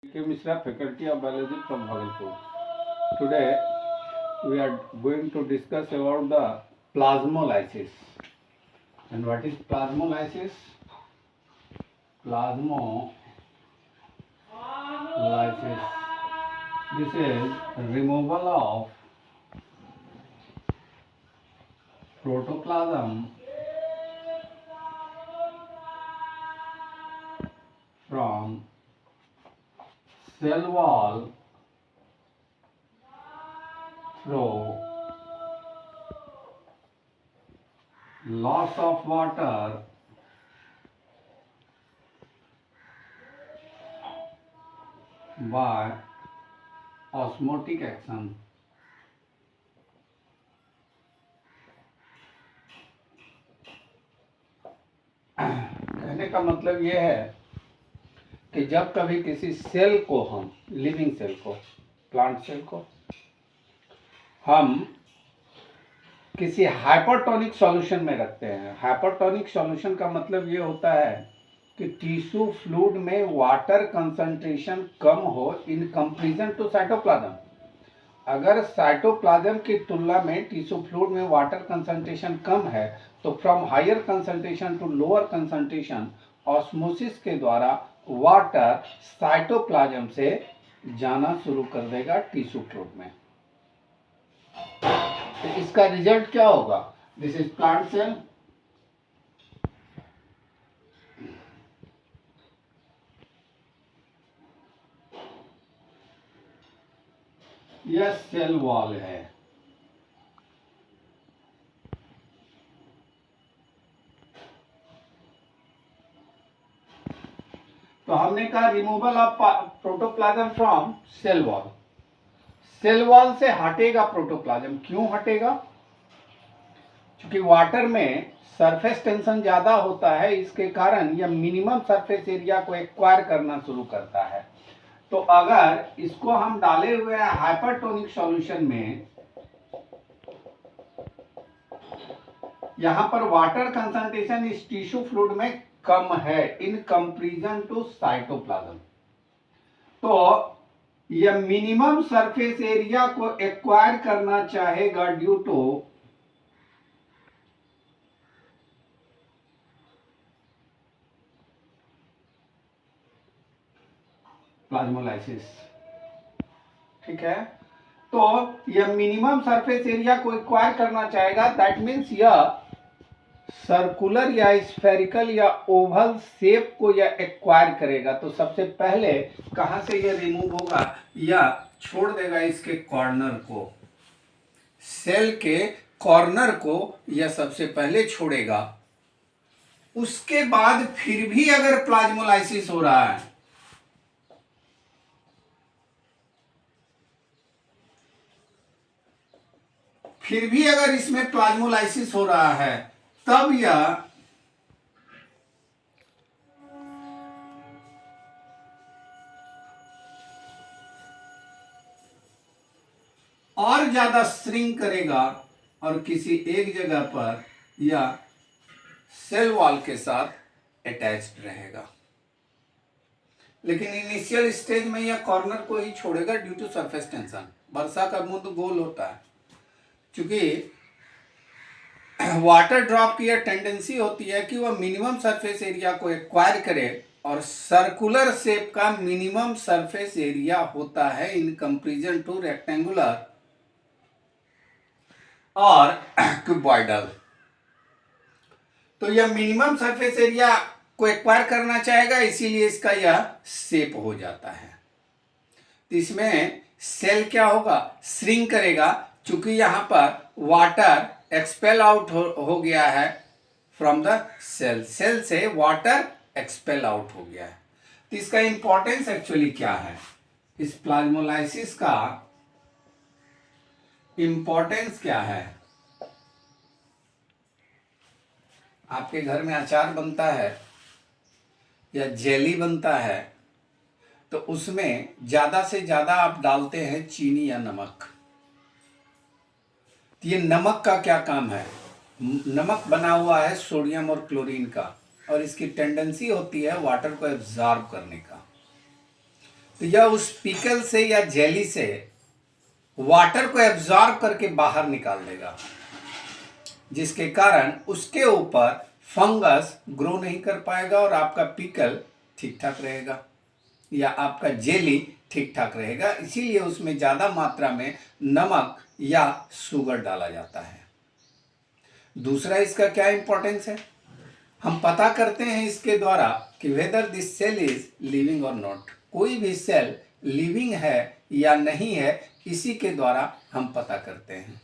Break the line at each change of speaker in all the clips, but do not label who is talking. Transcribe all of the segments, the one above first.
K. Mishra, Faculty of Biology from Bhagalpur. Today we are going to discuss about the plasmolysis. And what is plasmolysis? Plasmolysis. This is removal of protoplasm from cell wall through loss of water by osmotic action. कहने का मतलब यह है कि जब कभी किसी cell को हम लिविंग सेल को प्लांट सेल को हम किसी हाइपरटोनिक सॉल्यूशन में रखते हैं। हाइपरटोनिक सॉल्यूशन का मतलब ये होता है कि टिश्यू फ्लूइड में वाटर कंसंट्रेशन कम हो इन कंपैरिजन टू साइटोप्लाज्म। अगर साइटोप्लाज्म की तुलना में टिश्यू फ्लूइड में वाटर कंसंट्रेशन कम है तो from higher concentration to lower concentration osmosis के द्वारा वाटर साइटोप्लाज्म से जाना शुरू कर देगा टिश्यू फ्लूइड में। तो इसका रिजल्ट क्या होगा? दिस इज प्लांट सेल, यह सेल वॉल है। तो हमने कहा removal of protoplasm from cell wall. Cell wall से हटेगा प्रोटोप्लाज्म। क्यों हटेगा? क्योंकि वाटर में सरफेस टेंशन ज्यादा होता है, इसके कारण यह मिनिमम सरफेस एरिया को एक्वायर करना शुरू करता है। तो अगर इसको हम डाले हुए हैं हाइपरटोनिक सॉल्यूशन में, यहां पर वाटर कंसंट्रेशन इस टिश्यू फ्लूइड में कम है इन कंपैरिजन टू साइटोप्लाज्म, तो यह मिनिमम सरफेस एरिया को एक्वायर करना चाहेगा ड्यू टू प्लाज्मोलाइसिस। ठीक है, तो यह मिनिमम सरफेस एरिया को एक्वायर करना चाहेगा। दैट मीन्स यह सर्कुलर या स्फेरिकल या ओवल शेप को यह एक्वायर करेगा। तो सबसे पहले कहां से यह रिमूव होगा? यह छोड़ देगा इसके कॉर्नर को, सेल के कॉर्नर को यह सबसे पहले छोड़ेगा। उसके बाद फिर भी अगर प्लाज्मोलाइसिस हो रहा है, फिर भी अगर इसमें प्लाज्मोलाइसिस हो रहा है, तब यह और ज्यादा श्रिंक करेगा और किसी एक जगह पर यह सेल वॉल के साथ अटैच्ड रहेगा। लेकिन इनिशियल स्टेज में यह कॉर्नर को ही छोड़ेगा ड्यू टू सरफेस टेंशन। वर्षा का मुंह तो गोल होता है, क्योंकि वाटर ड्रॉप की यह टेंडेंसी होती है कि वह मिनिमम सरफेस एरिया को एक्वायर करे, और सर्कुलर शेप का मिनिमम सरफेस एरिया होता है इन कंपैरिजन टू रेक्टेंगुलर और क्यूबॉइडल। तो यह मिनिमम सरफेस एरिया को एक्वायर करना चाहेगा, इसीलिए इसका यह शेप हो जाता है। तो इसमें सेल क्या होगा? श्रिंक करेगा, चूंकि यहां पर वाटर एक्सपेल आउट हो गया है फ्रॉम द सेल। सेल से वाटर एक्सपेल आउट हो गया है। तो इसका इंपॉर्टेंस एक्चुअली क्या है? इस प्लाज्मोलाइसिस का इंपॉर्टेंस क्या है? आपके घर में अचार बनता है या जेली बनता है, तो उसमें ज्यादा से ज्यादा आप डालते हैं चीनी या नमक। तो ये नमक का क्या काम है? नमक बना हुआ है सोडियम और क्लोरीन का, और इसकी टेंडेंसी होती है वाटर को एब्जॉर्ब करने का। तो यह उस पिकल से या जेली से वाटर को एब्जॉर्ब करके बाहर निकाल देगा, जिसके कारण उसके ऊपर फंगस ग्रो नहीं कर पाएगा और आपका पिकल ठीक ठाक रहेगा या आपका जेली ठीक ठाक रहेगा। इसीलिए उसमें ज़्यादा मात्रा में नमक या शुगर डाला जाता है। दूसरा इसका क्या इंपॉर्टेंस है, हम पता करते हैं इसके द्वारा कि whether this cell is living और नॉट। कोई भी सेल लिविंग है या नहीं है, इसी के द्वारा हम पता करते हैं।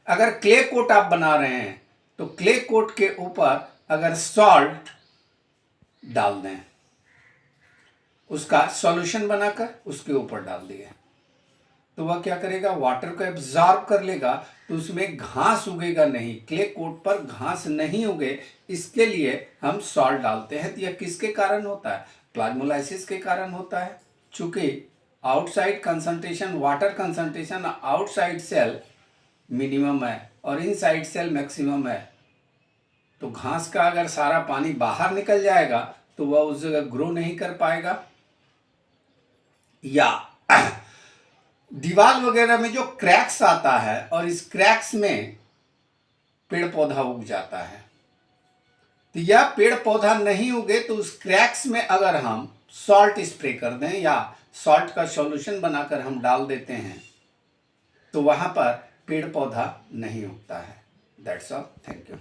अगर क्ले कोट आप बना रहे हैं तो क्ले कोट के ऊपर अगर सॉल्ट डाल दें, उसका सॉल्यूशन बनाकर उसके ऊपर डाल दिए, तो वह क्या करेगा, वाटर को एब्जॉर्ब कर लेगा, तो उसमें घास उगेगा नहीं, क्ले कोट पर घास नहीं उगे, इसके लिए हम सॉल्ट डालते हैं। तो यह किसके कारण होता है, प्लाज्मोलाइसिस के कारण होता है। चूंकि outside concentration, water concentration outside cell minimum है और इनसाइड सेल मैक्सिमम है, तो घास का अगर सारा पानी बाहर निकल जाएगा तो वह उस जगह ग्रो नहीं कर पाएगा। या दीवार वगैरह में जो क्रैक्स आता है और इस क्रैक्स में पेड़ पौधा उग जाता है, तो यह पेड़ पौधा नहीं उगे तो उस क्रैक्स में अगर हम सॉल्ट स्प्रे कर दें या सॉल्ट का सॉल्यूशन बनाकर हम डाल देते हैं, तो वहां पर पेड़ पौधा नहीं उगता है। That's all, thank you.